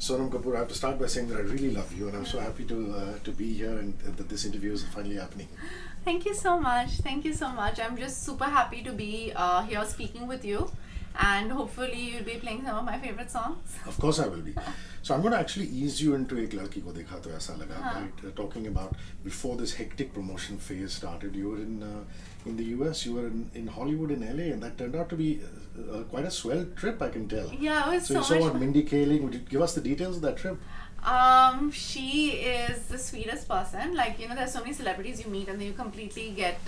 Sonam Kapoor, I have to start by saying that I really love you, and I'm so happy to be here and that this interview is finally happening. Thank you so much. Thank you so much. I'm just super happy to be here speaking with you, and hopefully you'll be playing some of my favorite songs. Of course, I will be. So I'm going to actually ease you into Ek Ladki Ko Dekha to Aisa Laga, right? Talking about before this hectic promotion phase started, you were in the US, you were in Hollywood, in LA, and that turned out to be quite a swell trip, I can tell. Yeah, it was So so you saw much what fun. Mindy Kaling. Would you give us the details of that trip? She is the sweetest person. Like, there's so many celebrities you meet and then you completely get,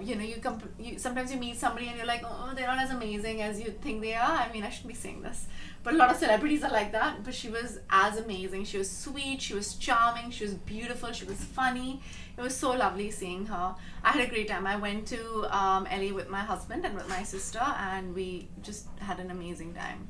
you sometimes you meet somebody and you're like, oh, they're not as amazing as you think they are. I mean, I shouldn't be saying this, but a lot of celebrities are like that. But she was as amazing. She was sweet. She was charming. She was beautiful. She was funny. It was so lovely seeing her. I had a great time. I went to LA with my husband and with my sister, and we just had an amazing time.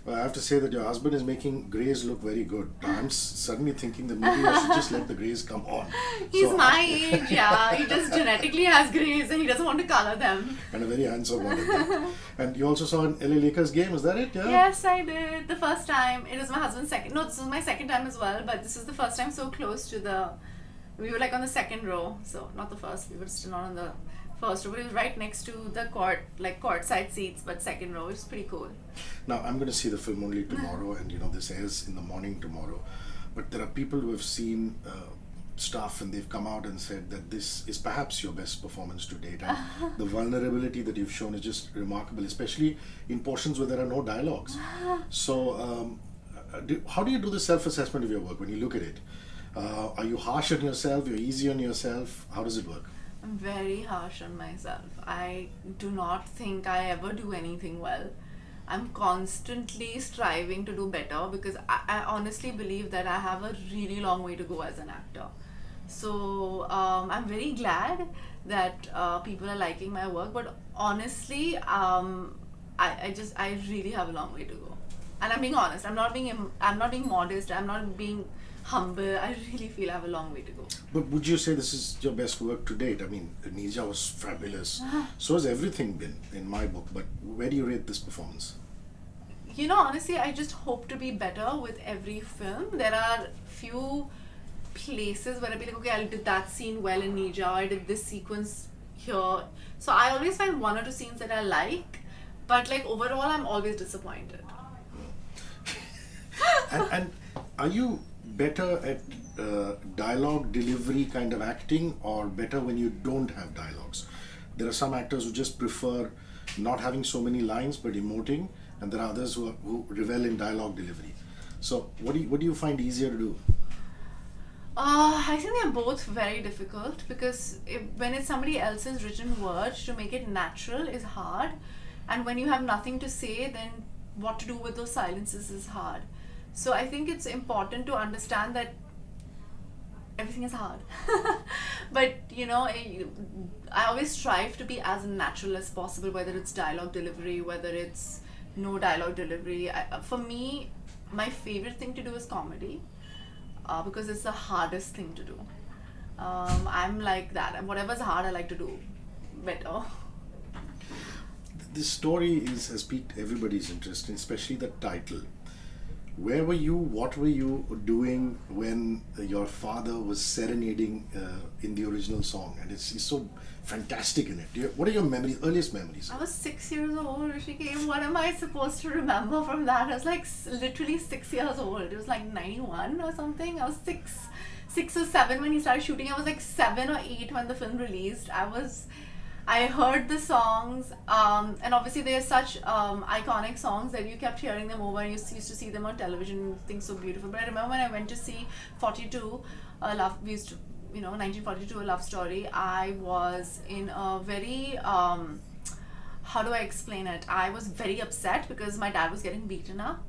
Well, I have to say that your husband is making greys look very good. I'm suddenly thinking that maybe I should just let the greys come on. He's So, my age, yeah. He just genetically has grays and he doesn't want to color them. and a very handsome one at that. And you also saw an LA Lakers game, is that it? Yeah. Yes, I did. The first time. It was my husband's second. No, this was my second time as well, but this is the first time so close to the. We were like on the second row, so not the first. We were still not on the first row, but it was right next to the court, like courtside seats, but second row. It was pretty cool. Now, I'm going to see the film only tomorrow, and this airs in the morning tomorrow. But there are people who have seen stuff and they've come out and said that this is perhaps your best performance to date. And the vulnerability that you've shown is just remarkable, especially in portions where there are no dialogues. So, how do you do the self assessment of your work when you look at it? Are you harsh on yourself? You're easy on yourself? How does it work? I'm very harsh on myself. I do not think I ever do anything well. I'm constantly striving to do better because I honestly believe that I have a really long way to go as an actor. So I'm very glad that people are liking my work, but honestly, I really have a long way to go. And I'm being honest. I'm not being modest. I'm not being humble. I really feel I have a long way to go. But would you say this is your best work to date? I mean, Nija was fabulous. So has everything been in my book. But where do you rate this performance? Honestly, I just hope to be better with every film. There are few places where I'll be like, okay, I did that scene well in Nija, I did this sequence here. So I always find one or two scenes that I like, but like overall, I'm always disappointed. And are you better at dialogue delivery kind of acting, or better when you don't have dialogues? There are some actors who just prefer not having so many lines but emoting, and there are others who revel in dialogue delivery. So what do you find easier to do? I think they're both very difficult because when it's somebody else's written words, to make it natural is hard, and when you have nothing to say, then what to do with those silences is hard. So I think it's important to understand that everything is hard. But I always strive to be as natural as possible, whether it's dialogue delivery, whether it's no dialogue delivery. For me, my favorite thing to do is comedy because it's the hardest thing to do. I'm like that. Whatever's hard, I like to do better. This story has piqued everybody's interest, especially the title. Where were you? What were you doing when your father was serenading in the original song? And it's so fantastic in it. What are your memories, earliest memories? I was 6 years old, Hrishi K. What am I supposed to remember from that? I was like literally 6 years old. It was like 91 or something. I was six or seven when he started shooting. I was like 7 or 8 when the film released. I heard the songs, and obviously they are such iconic songs that you kept hearing them over and you used to see them on television, things so beautiful. But I remember when I went to see 42, we used to, 1942, A Love Story, I was in a very, how do I explain it? I was very upset because my dad was getting beaten up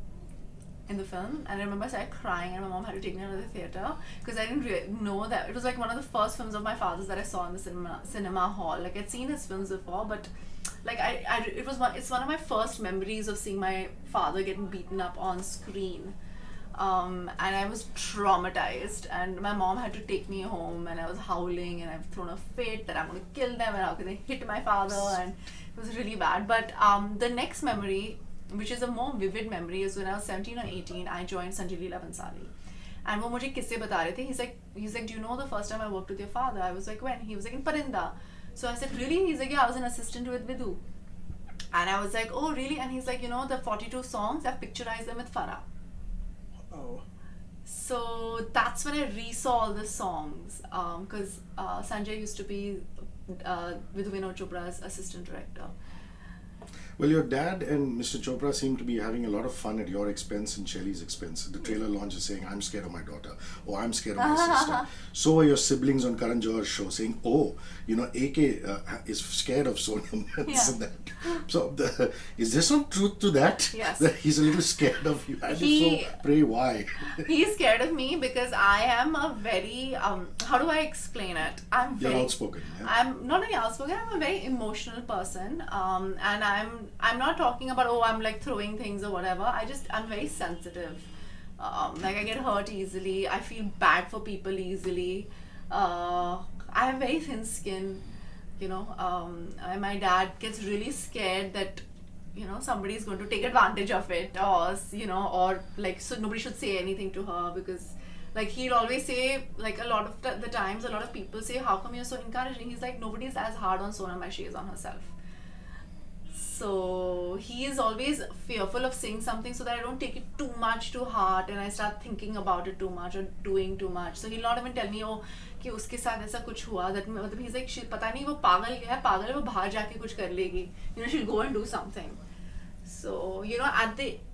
in the film, and I remember I started crying and my mom had to take me out of the theatre because I didn't know that it was like one of the first films of my father's that I saw in the cinema hall. Like I'd seen his films before, but like it's one of my first memories of seeing my father getting beaten up on screen. And I was traumatized, and my mom had to take me home, and I was howling and I've thrown a fit that I'm going to kill them and how can they hit my father, and it was really bad. But the next memory which is a more vivid memory, is when I was 17 or 18, I joined Sanjay Leela Bhansali. And वो मुझे किस्से बता रहे थे. He's like, do you know the first time I worked with your father? I was like, when? He was like, in Parinda. So I said, really? He's like, yeah, I was an assistant with Vidhu. And I was like, oh, really? And he's like, you know, the 42 songs, I've picturized them with Farah. Oh. So that's when I resaw all the songs. Because Sanjay used to be with Vinod Chopra's assistant director. Well, your dad and Mr. Chopra seem to be having a lot of fun at your expense and Shelley's expense. The trailer launch is saying, I'm scared of my daughter, or I'm scared of my sister. So are your siblings on Karan Johar's show saying, oh, you know, AK is scared of Sonam. So is there some truth to that? Yes. That he's a little scared of you? And if so, pray why? He's scared of me because I am a very, how do I explain it? You're outspoken. Yeah? I'm not only outspoken, I'm a very emotional person. And I'm not talking about, oh, I'm like throwing things or whatever. I'm very sensitive. Like I get hurt easily. I feel bad for people easily. I have very thin skin, you know. And my dad gets really scared that, you know, somebody is going to take advantage of it, or, you know, or like, so nobody should say anything to her, because like he'll always say, like a lot of the times, a lot of people say, how come you're so encouraging? He's like, nobody's as hard on Sonam as she is on herself. So he is always fearful of saying something so that I don't take it too much to heart and I start thinking about it too much or doing too much. So he'll not even tell me, oh, कि उसके साथ ऐसा कुछ हुआ, that मतलब he's like, पता नहीं वो पागल है वो बाहर जाके कुछ कर लेगी, you know, she'll go and do something. So, you know,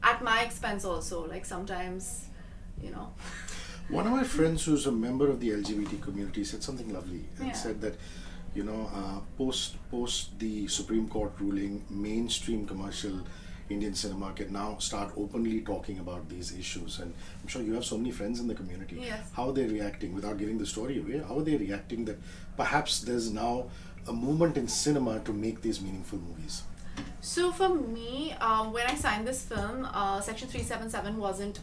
at my expense also, like sometimes, you know. One of my friends who's a member of the LGBT community said something lovely and said that, you know, post the Supreme Court ruling, mainstream commercial Indian cinema can now start openly talking about these issues. And I'm sure you have so many friends in the community. Yes. How are they reacting, without giving the story away, how are they reacting that perhaps there's now a movement in cinema to make these meaningful movies? So for me, when I signed this film, Section 377 wasn't,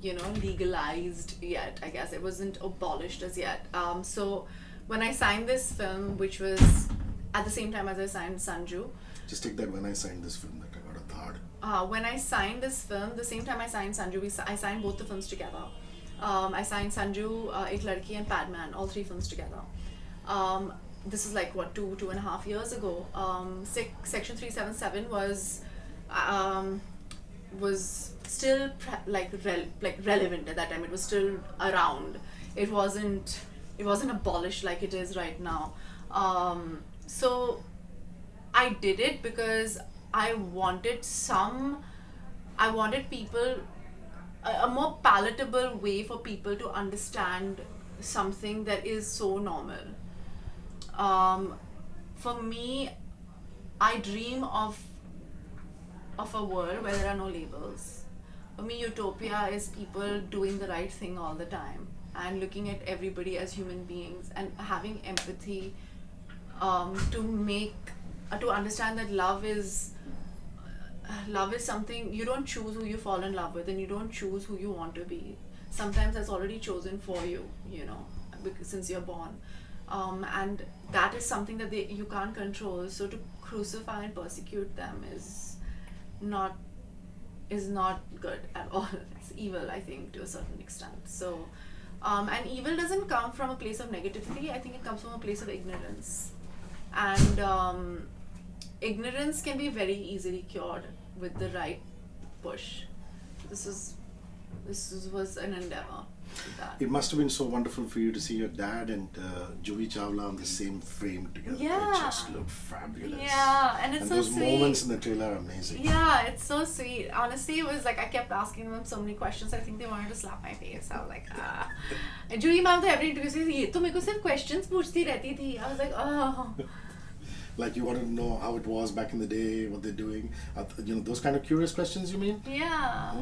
you know, legalized yet, I guess. It wasn't abolished as yet. So when I signed this film, which was at the same time as I signed Sanju. Just take that, when I signed this film, that I got a third. When I signed this film, the same time I signed Sanju, I signed both the films together. I signed Sanju, Ek Ladki and Padman, all three films together. This is like, what, 2.5 years ago. Section 377 was still relevant at that time. It was still around. It wasn't abolished like it is right now. So I did it because I wanted people, a more palatable way for people to understand something that is so normal. For me, I dream of a world where there are no labels. For me, utopia is people doing the right thing all the time and looking at everybody as human beings and having empathy, to understand that love is something, you don't choose who you fall in love with, and you don't choose who you want to be. Sometimes that's already chosen for you, you know, since you're born. And that is something that you can't control. So to crucify and persecute them is not good at all. It's evil, I think, to a certain extent. So and evil doesn't come from a place of negativity. I think it comes from a place of ignorance. And ignorance can be very easily cured with the right push. This was an endeavor. It must have been so wonderful for you to see your dad and Juhi Chawla on the same frame together. Yeah. They just look fabulous. Yeah, and it's so those sweet. moments in the trailer are amazing. Yeah, it's so sweet. Honestly, it was like I kept asking them so many questions. I think they wanted to slap my face. I was like, ah. And Juhi ma'am to every interview says, "ये तो मेरे को सिर्फ questions पूछती रहती थी." I was like, oh. Like you wanted to know how it was back in the day, what they're doing. You know, those kind of curious questions, you mean? Yeah.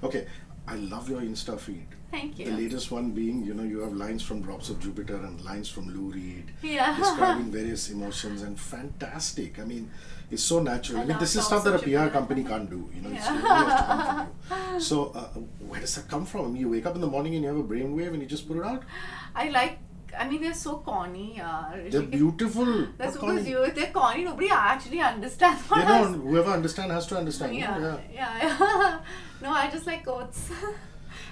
Okay, I love your Insta feed. Thank you. The latest one being, you know, you have lines from Drops of Jupiter and lines from Lou Reed. Yeah. Describing various emotions, and fantastic. I mean, it's so natural. I mean, this is Drops stuff that a of PR Jupiter. company can't do. You know, it really has to come from you. So, where does that come from? You wake up in the morning and you have a brainwave and you just put it out? I like I mean, they're so corny. They're beautiful. That's Not because corny. they're corny. Nobody actually understands what They don't. Whoever understands has to understand. Yeah. No, I just like quotes.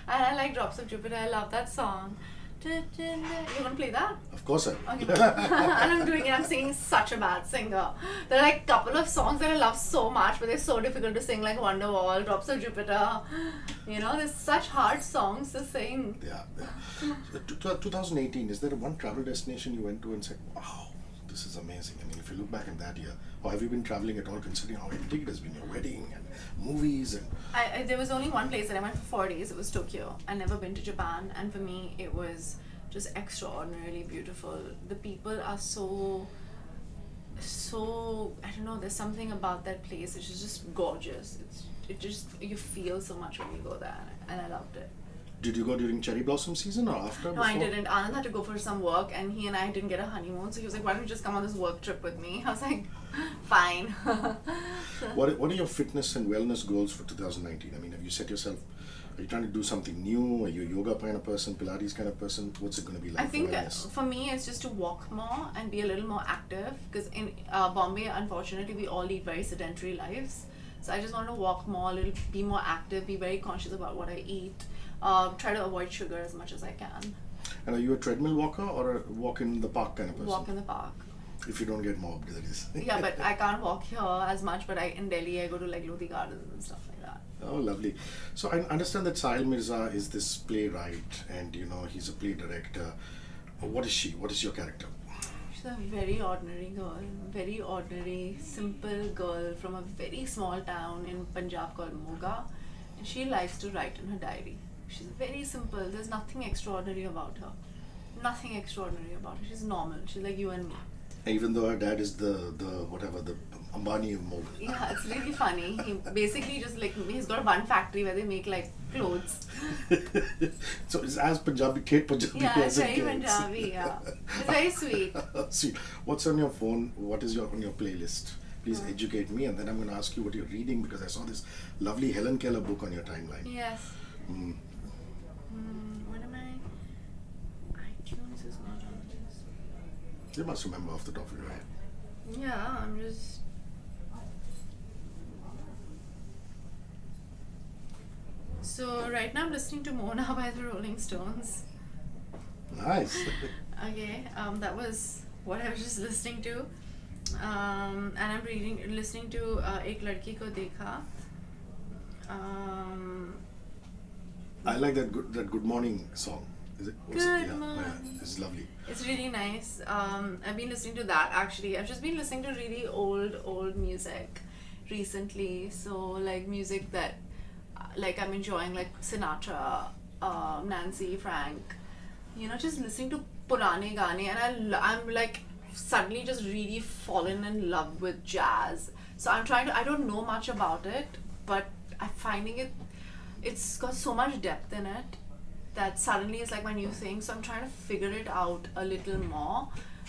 And I like Drops of Jupiter. I love that song. You want to play that? Of course I will. Okay. And I'm doing it. I'm singing such a bad singer. There are like a couple of songs that I love so much, but they're so difficult to sing, like Wonderwall, Drops of Jupiter. You know, there's such hard songs to sing. Yeah. So 2018, is there one travel destination you went to and said, wow, this is amazing? I mean, if you look back in that year, or have you been traveling at all, considering how hectic it has been, your wedding and movies and... There was only one place that I went for 4 days. It was Tokyo. I'd never been to Japan, and for me, it was just extraordinarily beautiful. The people are so I don't know, there's something about that place which is just gorgeous. You feel so much when you go there, and I loved it. Did you go during cherry blossom season or after? No, I didn't. Anand had to go for some work, and he and I didn't get a honeymoon, so he was like, why don't you just come on this work trip with me? I was like, fine. What are your fitness and wellness goals for 2019? I mean, have you set yourself, are you trying to do something new? Are you a yoga kind of person, Pilates kind of person? What's it going to be like I think for wellness? for me, it's just to walk more and be a little more active, because in Bombay, unfortunately, we all lead very sedentary lives. So I just want to walk more, be more active, be very conscious about what I eat, try to avoid sugar as much as I can. And are you a treadmill walker or a walk in the park kind of person? Walk in the park. If you don't get mobbed, that is. Yeah, but I can't walk here as much, but in Delhi, I go to like Lodi Gardens and stuff like that. Oh, lovely. So I understand that Sahil Mirza is this playwright and, you know, he's a play director. What is she? What is your character? She's a very ordinary girl, very ordinary, simple girl from a very small town in Punjab called Moga. And she likes to write in her diary. She's very simple. There's nothing extraordinary about her. Nothing extraordinary about her. She's normal. She's like you and me. Even though her dad is the Ambani of Moga. Yeah, it's really funny. He basically just like, he's got one factory where they make like clothes. So it's as Punjabi, Kate Punjabi Yeah, it's as it very gets. Punjabi, yeah. It's very sweet. Sweet. What's on your phone? What is on your playlist? Please educate me, and then I'm going to ask you what you're reading, because I saw this lovely Helen Keller book on your timeline. Yes. What am I? iTunes is not on this. You must remember off the top of your head. Yeah, I'm just... So right now I'm listening to Mona by the Rolling Stones. Nice. Okay, that was what I was just listening to. And I'm listening to Ek Ladki Ko Dekha. I like that good morning song. Is it? Good morning. Yeah, it's lovely. It's really nice. I've been listening to that actually. I've just been listening to really old music recently. So like music that like I'm enjoying, like Sinatra, Nancy, Frank. You know, just listening to purane gaane, and I'm like suddenly just really fallen in love with jazz. So I don't know much about it, but I'm finding it's got so much depth in it that suddenly it's like my new thing. So I'm trying to figure it out a little more.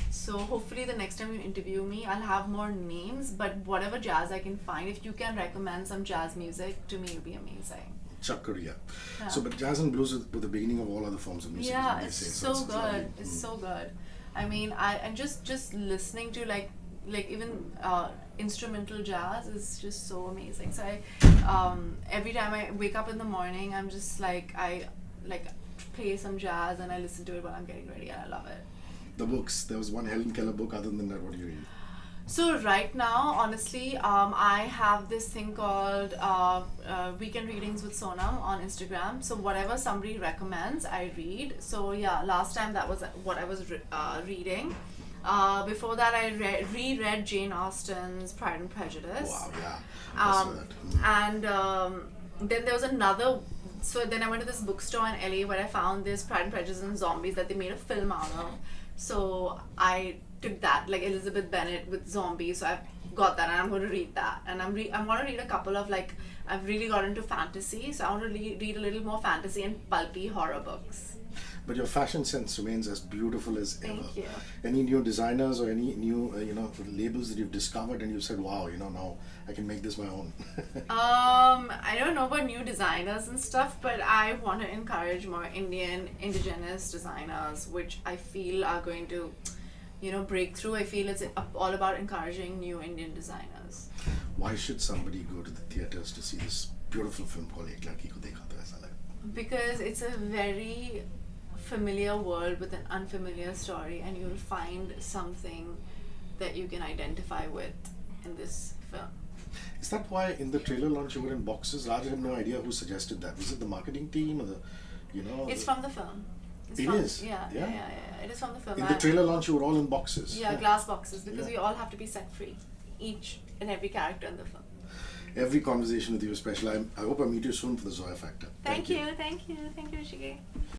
So hopefully the next time you interview me, I'll have more names, but whatever jazz I can find, if you can recommend some jazz music to me, it would be amazing. Chakra, yeah. Yeah. So, but jazz and blues were the beginning of all other forms of music. Yeah, as they it's say. so it's good. lovely. It's so good. I mean, I'm just listening to like even instrumental jazz is just so amazing. So every time I wake up in the morning, I'm just like I play some jazz and I listen to it while I'm getting ready, and I love it. The books. There was one Helen Keller book. Other than that, what do you read? So right now, honestly, I have this thing called Weekend Readings with Sonam on Instagram. So whatever somebody recommends, I read. So yeah, last time that was what I was reading. Before that, I reread Jane Austen's Pride and Prejudice. Wow, yeah. I saw that. And then there was another. So then I went to this bookstore in LA where I found this Pride and Prejudice and Zombies that they made a film out of. So I took that, like Elizabeth Bennet with zombies. So I've got that, and I'm going to read that. And I'm going to read a couple of like, I've really got into fantasy, so I want to read a little more fantasy and pulpy horror books. But your fashion sense remains as beautiful as ever. Thank you. Any new designers or any new labels that you've discovered and you said, wow, now I can make this my own? I don't know about new designers and stuff, but I want to encourage more Indian, indigenous designers, which I feel are going to, break through. I feel it's all about encouraging new Indian designers. Why should somebody go to the theatres to see this beautiful film called Ek Ladki Ko Dekha? Because it's a very familiar world with an unfamiliar story, and you'll find something that you can identify with in this film. Is that why in the trailer launch you were in boxes? Raj had no idea who suggested that. Was it the marketing team or the, It's from the film. It is? Yeah. It is from the film. In the trailer launch you were all in boxes? Yeah, glass boxes, because we all have to be set free. Each and every character in the film. Every conversation with you is special. I hope I meet you soon for the Zoya Factor. Thank you, Hrishi K.